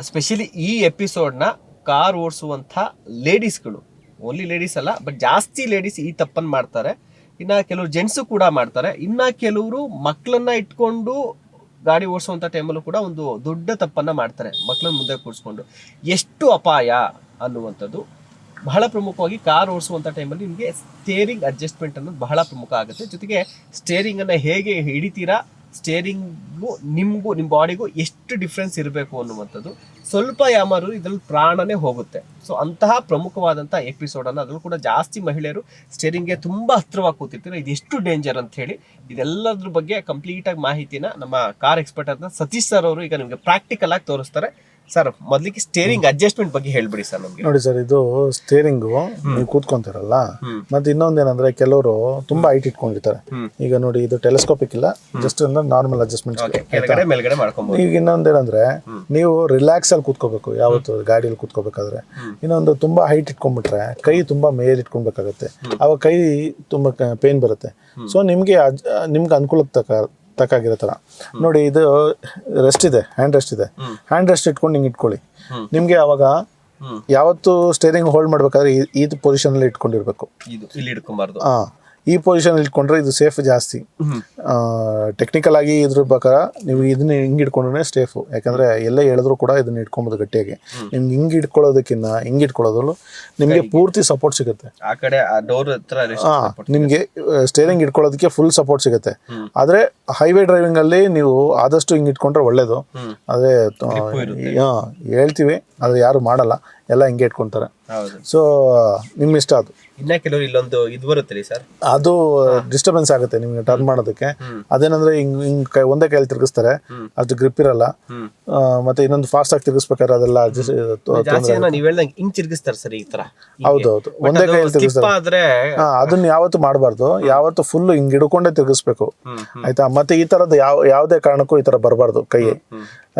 Specially ಈ ಎಪಿಸೋಡ್ನ car ಓಡಿಸುವಂಥ ಲೇಡೀಸ್ಗಳು, only ladies ಅಲ್ಲ but ಜಾಸ್ತಿ ಲೇಡೀಸ್ ಈ ತಪ್ಪನ್ನು ಮಾಡ್ತಾರೆ. ಇನ್ನು ಕೆಲವರು ಜೆಂಟ್ಸು ಕೂಡ ಮಾಡ್ತಾರೆ. ಇನ್ನು ಕೆಲವರು ಮಕ್ಕಳನ್ನ ಇಟ್ಕೊಂಡು ಗಾಡಿ ಓಡಿಸುವಂಥ ಟೈಮಲ್ಲೂ ಕೂಡ ಒಂದು ದೊಡ್ಡ ತಪ್ಪನ್ನು ಮಾಡ್ತಾರೆ, ಮಕ್ಕಳನ್ನ ಮುಂದೆ ಕೂರಿಸ್ಕೊಂಡು. ಎಷ್ಟು ಅಪಾಯ ಅನ್ನುವಂಥದ್ದು ಬಹಳ ಪ್ರಮುಖವಾಗಿ ಕಾರ್ ಓಡಿಸುವಂಥ ಟೈಮಲ್ಲಿ ನಿಮಗೆ ಸ್ಟೇರಿಂಗ್ ಅಡ್ಜಸ್ಟ್ಮೆಂಟ್ ಅನ್ನೋದು ಬಹಳ ಪ್ರಮುಖ ಆಗುತ್ತೆ. ಜೊತೆಗೆ ಸ್ಟೇರಿಂಗನ್ನು ಹೇಗೆ ಹಿಡಿತೀರಾ, ಸ್ಟೇರಿಂಗು ನಿಮಗೂ ನಿಮ್ಮ ಬಾಡಿಗೂ ಎಷ್ಟು ಡಿಫ್ರೆನ್ಸ್ ಇರಬೇಕು ಅನ್ನುವಂಥದ್ದು. ಸ್ವಲ್ಪ ಯಾಮಾರು ಇದರಲ್ಲಿ ಪ್ರಾಣನೇ ಹೋಗುತ್ತೆ. ಸೊ ಅಂತಹ ಪ್ರಮುಖವಾದಂಥ ಎಪಿಸೋಡನ್ನು, ಅದರಲ್ಲೂ ಕೂಡ ಜಾಸ್ತಿ ಮಹಿಳೆಯರು ಸ್ಟೇರಿಂಗ್ಗೆ ತುಂಬ ಹತ್ತಿರವಾಗಿ ಕೂತಿರ್ತಾರೆ. ಇದು ಎಷ್ಟು ಡೇಂಜರ್ ಅಂತ ಹೇಳಿ ಇದೆಲ್ಲದ್ರ ಬಗ್ಗೆ ಕಂಪ್ಲೀಟಾಗಿ ಮಾಹಿತಿನ ನಮ್ಮ ಕಾರ್ ಎಕ್ಸ್ಪರ್ಟ್ ಅಂತ ಸತೀಶ್ ಸರ್ ಅವರು ಈಗ ನಿಮಗೆ ಪ್ರಾಕ್ಟಿಕಲ್ ಆಗಿ ತೋರಿಸ್ತಾರೆ. ಸರ್, ಮೊದಲಿಗೆ ಸ್ಟೇರಿಂಗ್ ಅಡ್ಜಸ್ಟ್ಮೆಂಟ್ ಬಗ್ಗೆ ಹೇಳ್ಬಿಡಿ ಸರ್ ನಮಗೆ. ನೋಡಿ ಸರ್, ಇದು ಸ್ಟೇರಿಂಗು ನೀವು ಕೂತ್ಕೊಂತೀರಲ್ಲ, ಮತ್ತೆ ಇನ್ನೊಂದೇನಂದ್ರೆ ಕೆಲವರು ತುಂಬಾ ಹೈಟ್ ಇಟ್ಕೊಂಡಿರ್ತಾರೆ. ಈಗ ನೋಡಿ, ಇದು ಟೆಲಿಸ್ಕೋಪಿಕ್ ಇಲ್ಲ, ಜಸ್ಟ್ ನಾರ್ಮಲ್ ಅಡ್ಜಸ್ಟ್ಮೆಂಟ್. ಮೇಲ್ಗಡೆ ಮಾಡ್ಕೊಬಹುದು. ಈಗ ಇನ್ನೊಂದೇನಂದ್ರೆ ನೀವು ರಿಲ್ಯಾಕ್ಸ್ ಅಲ್ಲಿ ಕೂತ್ಕೋಬೇಕು ಯಾವತ್ತು ಗಾಡಿಯಲ್ಲಿ ಕೂತ್ಕೋಬೇಕಾದ್ರೆ. ಇನ್ನೊಂದು ತುಂಬಾ ಹೈಟ್ ಇಟ್ಕೊಂಡ್ಬಿಟ್ರೆ ಕೈ ತುಂಬಾ ಮೇಲ್ ಇಟ್ಕೊಬೇಕಾಗತ್ತೆ, ಅವಾಗ ಕೈ ತುಂಬಾ ಪೇನ್ ಬರುತ್ತೆ. ಸೊ ನಿಮ್ಗೆ ಅನುಕೂಲಕ್ಕೆ ತಕ್ಕಾಗಿರೋ ಥರ ನೋಡಿ, ಇದು ರೆಸ್ಟ್ ಇದೆ, ಹ್ಯಾಂಡ್ ರೆಸ್ಟ್ ಇದೆ. ಹ್ಯಾಂಡ್ ರೆಸ್ಟ್ ಇಟ್ಕೊಂಡು ಹಿಂಗೆ ಇಟ್ಕೊಳ್ಳಿ. ನಿಮಗೆ ಅವಾಗ ಯಾವತ್ತು ಸ್ಟೇರಿಂಗ್ ಹೋಲ್ಡ್ ಮಾಡ್ಬೇಕಾದ್ರೆ ಈ ಪೊಸಿಷನ್ ಅಲ್ಲಿ ಇಟ್ಕೊಂಡಿರ್ಬೇಕು. ಇಲ್ಲಿ ಇಟ್ಕೊಬಾರ್ದು. ಈ ಪೊಸಿಷನ್ ಇಟ್ಕೊಂಡ್ರೆ ಇದು ಸೇಫ್ ಜಾಸ್ತಿ. ಟೆಕ್ನಿಕಲ್ ಆಗಿ ಇದ್ರ ಪ್ರಕಾರ ನೀವು ಇದನ್ನ ಹಿಂಗೆ ಇಟ್ಕೊಂಡ್ರೆ ಸೇಫು. ಯಾಕಂದ್ರೆ ಎಲ್ಲ ಹೇಳಿದ್ರು ಕೂಡ ಇದನ್ನ ಇಟ್ಕೊಬೋದು ಗಟ್ಟಿಯಾಗಿ. ನಿಮ್ಗೆ ಹಿಂಗೆ ಇಟ್ಕೊಳ್ಳೋದಕ್ಕಿಂತ ಹಿಂಗೆ ಇಟ್ಕೊಳ್ಳೋದ್ರಲ್ಲೂ ನಿಮ್ಗೆ ಪೂರ್ತಿ ಸಪೋರ್ಟ್ ಸಿಗುತ್ತೆ. ಆ ಕಡೆ ಡೋರ್ ಹತ್ರ ನಿಮ್ಗೆ ಸ್ಟೇರಿಂಗ್ ಇಟ್ಕೊಳ್ಳೋದಕ್ಕೆ ಫುಲ್ ಸಪೋರ್ಟ್ ಸಿಗುತ್ತೆ. ಆದ್ರೆ ಹೈವೇ ಡ್ರೈವಿಂಗ್ ಅಲ್ಲಿ ನೀವು ಆದಷ್ಟು ಹಿಂಗೆ ಇಟ್ಕೊಂಡ್ರೆ ಒಳ್ಳೇದು. ಆದ್ರೆ ಹೇಳ್ತೀವಿ, ಆದ್ರೆ ಯಾರು ಮಾಡಲ್ಲ, ಎಲ್ಲ ಹಿಂಗೆ ಇಟ್ಕೊಂತಾರೆ. ಸೊ ನಿಮ್ ಇಷ್ಟ. ಅದು ಇನ್ನ ಕೆಲವರು ಇಲ್ಲೊಂದು ಇದು ಬರುತ್ತೆ ಸರ್, ಅದು ಡಿಸ್ಟರ್ಬೆನ್ಸ್ ಆಗುತ್ತೆ ನಿಮ್ಗೆ ಟರ್ನ್ ಮಾಡೋದಕ್ಕೆ. ಅದೇನಂದ್ರೆ ಹಿಂಗ್ ಒಂದೇ ಕೈಯಲ್ಲಿ ತಿರುಗಿಸ್ತಾರೆ, ಅಷ್ಟು ಗ್ರಿಪ್ ಇರಲ್ಲ. ಮತ್ತೆ ಇನ್ನೊಂದು ಫಾಸ್ಟ್ ಆಗಿ ತಿರುಗಿಸ್ಬೇಕಾದ್ರೆ ಅದೆಲ್ಲ ಹಿಂಗ್ ತಿರುಗಿಸ್ತಾರೆ ಸರ್ ಈ ತರ. ಹೌದೌದು, ಒಂದೇ ಕೈಯಲ್ಲಿ ತಿರುಗಿಸ್ತಾರೆ. ಅದನ್ನ ಯಾವತ್ತು ಮಾಡಬಾರ್ದು, ಯಾವತ್ತು ಫುಲ್ ಹಿಂಗ್ ಹಿಡ್ಕೊಂಡೇ ತಿರುಗಿಸ್ಬೇಕು, ಆಯ್ತಾ. ಮತ್ತೆ ಈ ತರದ್ದು ಯಾವ್ದೇ ಕಾರಣಕ್ಕೂ ಈ ತರ ಬರಬಾರ್ದು ಕೈ,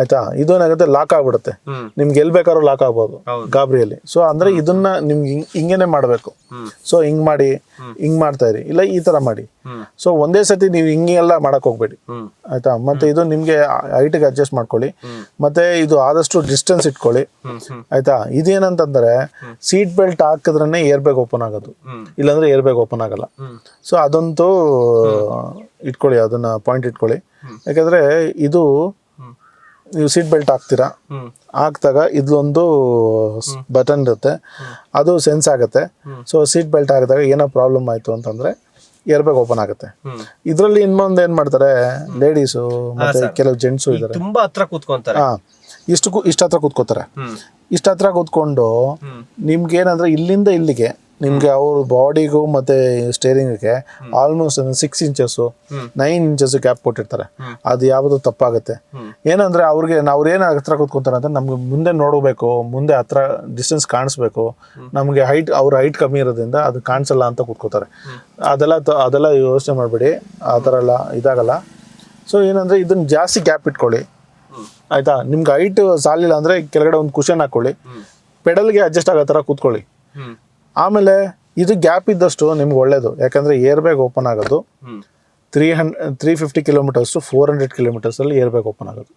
ಆಯ್ತಾ. ಇದು ಏನಾಗುತ್ತೆ, ಲಾಕ್ ಆಗ್ಬಿಡುತ್ತೆ. ನಿಮ್ಗೆ ಎಲ್ ಬೇಕಾದ್ರೂ ಲಾಕ್ ಆಗ್ಬೋದು ಗಾಬರಿಯಲ್ಲಿ. ಸೊ ಅಂದ್ರೆ ಇದನ್ನ ನಿಮ್ಗೆ ಹಿಂಗೇನೆ ಮಾಡ್ಬೇಕು. ಸೊ ಹಿಂಗ್ ಮಾಡಿ, ಹಿಂಗ್ ಮಾಡ್ತಾ ಇರಿ, ಇಲ್ಲ ಈ ತರ ಮಾಡಿ. ಸೊ ಒಂದೇ ಸತಿ ನೀವು ಹಿಂಗೆಲ್ಲ ಮಾಡಕ್ ಹೋಗ್ಬೇಡಿ, ಆಯ್ತಾ. ಮತ್ತೆ ಇದು ನಿಮ್ಗೆ ಹೈಟ್ಗೆ ಅಡ್ಜಸ್ಟ್ ಮಾಡ್ಕೊಳ್ಳಿ. ಮತ್ತೆ ಇದು ಆದಷ್ಟು ಡಿಸ್ಟೆನ್ಸ್ ಇಟ್ಕೊಳ್ಳಿ, ಆಯ್ತಾ. ಇದೇನಂತಂದ್ರೆ ಸೀಟ್ ಬೆಲ್ಟ್ ಹಾಕಿದ್ರೇ ಏರ್ ಬ್ಯಾಗ್ ಓಪನ್ ಆಗೋದು, ಇಲ್ಲಾಂದ್ರೆ ಏರ್ ಬ್ಯಾಗ್ ಓಪನ್ ಆಗಲ್ಲ. ಸೊ ಅದಂತೂ ಇಟ್ಕೊಳ್ಳಿ, ಅದನ್ನ ಪಾಯಿಂಟ್ ಇಟ್ಕೊಳ್ಳಿ. ಯಾಕಂದ್ರೆ ಇದು ನೀವು ಸೀಟ್ ಬೆಲ್ಟ್ ಹಾಕ್ತೀರಾ, ಹಾಕ್ದಾಗ ಇದೊಂದು ಬಟನ್ ಇರುತ್ತೆ, ಅದು ಸೆನ್ಸ್ ಆಗುತ್ತೆ. ಸೊ ಸೀಟ್ ಬೆಲ್ಟ್ ಹಾಕಿದಾಗ ಏನೋ ಪ್ರಾಬ್ಲಮ್ ಆಯ್ತು ಅಂತಂದ್ರೆ ಏರ್ ಬ್ಯಾಗ್ ಓಪನ್ ಆಗುತ್ತೆ. ಇದ್ರಲ್ಲಿ ಇನ್ನೊಂದು ಏನ್ ಮಾಡ್ತಾರೆ ಲೇಡೀಸು ಮತ್ತೆ ಕೆಲವು ಜೆಂಟ್ಸು ಇದಾರೆ, ತುಂಬಾ ಹತ್ರ ಕೂತ್ಕೊಂತಾರೆ. ಇಷ್ಟ ಹತ್ರ ಕೂತ್ಕೋತಾರೆ. ಇಷ್ಟ ಹತ್ರ ಕೂತ್ಕೊಂಡು ನಿಮ್ಗೆ ಏನಂದ್ರೆ ಇಲ್ಲಿಂದ ಇಲ್ಲಿಗೆ ನಿಮ್ಗೆ ಅವ್ರ ಬಾಡಿಗೂ ಮತ್ತೆ ಸ್ಟೇರಿಂಗ್ಗೆ ಆಲ್ಮೋಸ್ಟ್ 6 ಇಂಚಸ್ 9 ಇಂಚಸ್ ಗ್ಯಾಪ್ ಕೊಟ್ಟಿರ್ತಾರೆ. ಅದು ಯಾವುದು ತಪ್ಪಾಗುತ್ತೆ. ಏನಂದ್ರೆ ಅವ್ರೇನು ಹತ್ರ ಕೂತ್ಕೊಂತಾರೆ ಅಂದ್ರೆ ನಮ್ಗೆ ಮುಂದೆ ನೋಡಬೇಕು, ಮುಂದೆ ಹತ್ರ ಡಿಸ್ಟೆನ್ಸ್ ಕಾಣಿಸ್ಬೇಕು. ನಮ್ಗೆ ಅವ್ರ ಹೈಟ್ ಕಮ್ಮಿ ಇರೋದ್ರಿಂದ ಅದು ಕಾಣಿಸಲ್ಲ ಅಂತ ಕೂತ್ಕೋತಾರೆ. ಅದೆಲ್ಲ ಯೋಚನೆ ಮಾಡಬೇಡಿ, ಆ ಥರ ಎಲ್ಲ ಇದಾಗಲ್ಲ. ಸೊ ಏನಂದ್ರೆ ಇದನ್ನ ಜಾಸ್ತಿ ಗ್ಯಾಪ್ ಇಟ್ಕೊಳ್ಳಿ, ಆಯ್ತಾ. ನಿಮ್ಗೆ ಹೈಟ್ ಸಾಲಿಲ್ಲ ಅಂದ್ರೆ ಕೆಳಗಡೆ ಒಂದು ಕುಷನ್ ಹಾಕೊಳ್ಳಿ, ಪೆಡಲ್ಗೆ ಅಡ್ಜಸ್ಟ್ ಆಗೋ ಥರ ಕೂತ್ಕೊಳ್ಳಿ. ಆಮೇಲೆ ಇದು ಗ್ಯಾಪ್ ಇದ್ದಷ್ಟು ನಿಮ್ಗೆ ಒಳ್ಳೇದು. ಯಾಕಂದ್ರೆ ಏರ್ ಬ್ಯಾಗ್ ಓಪನ್ ಆಗೋದು 350 ಕಿಲೋಮೀಟರ್ಸ್ 400 ಕಿಲೋಮೀಟರ್ಸ್ ಅಲ್ಲಿ ಏರ್ ಬ್ಯಾಗ್ ಓಪನ್ ಆಗೋದು.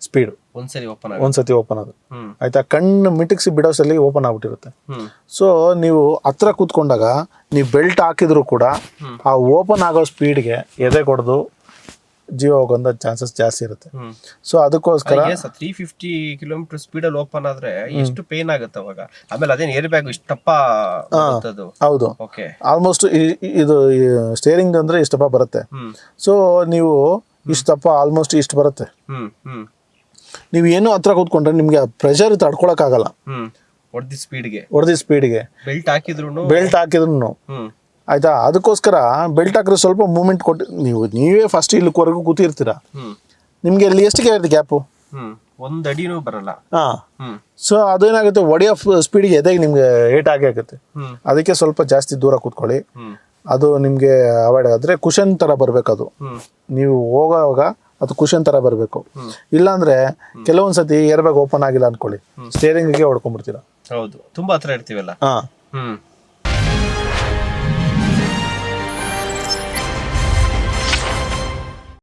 ಸ್ಪೀಡ್ ಒಂದ್ಸತಿ ಓಪನ್ ಆಗೋದು, ಆಯ್ತಾ. ಕಣ್ಣು ಮಿಟಕ್ಸಿ ಬಿಡೋಸಲ್ಲಿ ಓಪನ್ ಆಗ್ಬಿಟ್ಟಿರುತ್ತೆ. ಸೊ ನೀವು ಹತ್ರ ಕೂತ್ಕೊಂಡಾಗ ನೀವು ಬೆಲ್ಟ್ ಹಾಕಿದ್ರು ಕೂಡ ಆ ಓಪನ್ ಆಗೋ ಸ್ಪೀಡ್ಗೆ ಎದೆ ಕೊಡೋದು ಜೀವ ಹೋಗೋಂಥ ಚಾನ್ಸಸ್ ಜಾಸ್ತಿ ಇರುತ್ತೆ. ಸೊ ಅದಕ್ಕೋಸ್ಕರ 350 ಕಿಲೋಮೀಟರ್ ಸ್ಪೀಡ್ ಅಲ್ಲಿ ಓಪನ್ ಆದ್ರೆ ಎಷ್ಟು ಪೇನ್ ಆಗುತ್ತೆ ಅವಾಗ. ಆಮೇಲೆ ಅದೇನು ಏರ್ ಬ್ಯಾಗ್ ಇಷ್ಟಪ್ಪ. ಹೌದು, ಆಲ್ಮೋಸ್ಟ್ ಇದು ಸ್ಟೇರಿಂಗ್ ಅಂದ್ರೆ ಇಷ್ಟಪ್ಪ ಬರುತ್ತೆ. ಸೊ ನೀವು ಇಷ್ಟಪ್ಪ ಆಲ್ಮೋಸ್ಟ್ ಇಷ್ಟು ಬರುತ್ತೆ. ನೀವು ಏನು ಹತ್ರ ಕೂತ್ಕೊಂಡ್ರೆ ನಿಮ್ಗೆ ಪ್ರೆಷರ್ ತಡ್ಕೊಳಕ್ ಆಗಲ್ಲ. ಹೊಡೆದಿ ಸ್ಪೀಡ್ಗೆ ಬೆಲ್ಟ್ ಹಾಕಿದ್ರು ಆಯ್ತಾ. ಅದಕ್ಕೋಸ್ಕರ ಬೆಲ್ಟ್ ಹಾಕಿದ್ರೆ ಸ್ವಲ್ಪ ಮೂವ್ಮೆಂಟ್ ಕೊಟ್ಟು ನೀವೇ ಫಸ್ಟ್ ಇಲ್ಲಿವರೆಗೂ ಕೂತಿರ್ತೀರಾ, ನಿಮ್ಗೆ ಅಲ್ಲಿ ಎಷ್ಟಿಗೆ ಇರುತ್ತೆ ಗ್ಯಾಪು, 1 ಅಡಿನೂ ಬರಲ್ಲ. ಸೊ ಅದೇನಾಗುತ್ತೆ, ಹೊಡೆಯೋ ಸ್ಪೀಡ್ಗೆ ಎದೆಗೆ ನಿಮ್ಗೆ ಏಟ್ ಆಗುತ್ತೆ. ಅದಕ್ಕೆ ಸ್ವಲ್ಪ ಜಾಸ್ತಿ ದೂರ ಕೂತ್ಕೊಳ್ಳಿ. ಅದು ನಿಮ್ಗೆ ಅವಾಯ್ಡ್ ಆದ್ರೆ ಕುಷನ್ ತರ ಬರ್ಬೇಕು. ಅದು ನೀವು ಹೋಗೋವಾಗ ಅದು ಕುಷನ್ ತರ ಬರಬೇಕು. ಇಲ್ಲಾಂದ್ರೆ ಕೆಲವೊಂದ್ಸತಿ ಏರ್ ಬ್ಯಾಗ್ ಓಪನ್ ಆಗಿಲ್ಲ ಅನ್ಕೊಳ್ಳಿ, ಸ್ಟೇರಿಂಗ್ಗೆ ಹೊಡ್ಕೊಂಡ್ಬಿಡ್ತೀರಾ. ಹೌದು, ತುಂಬಾ ಹತ್ರ ಇರ್ತೀವಲ್ಲ.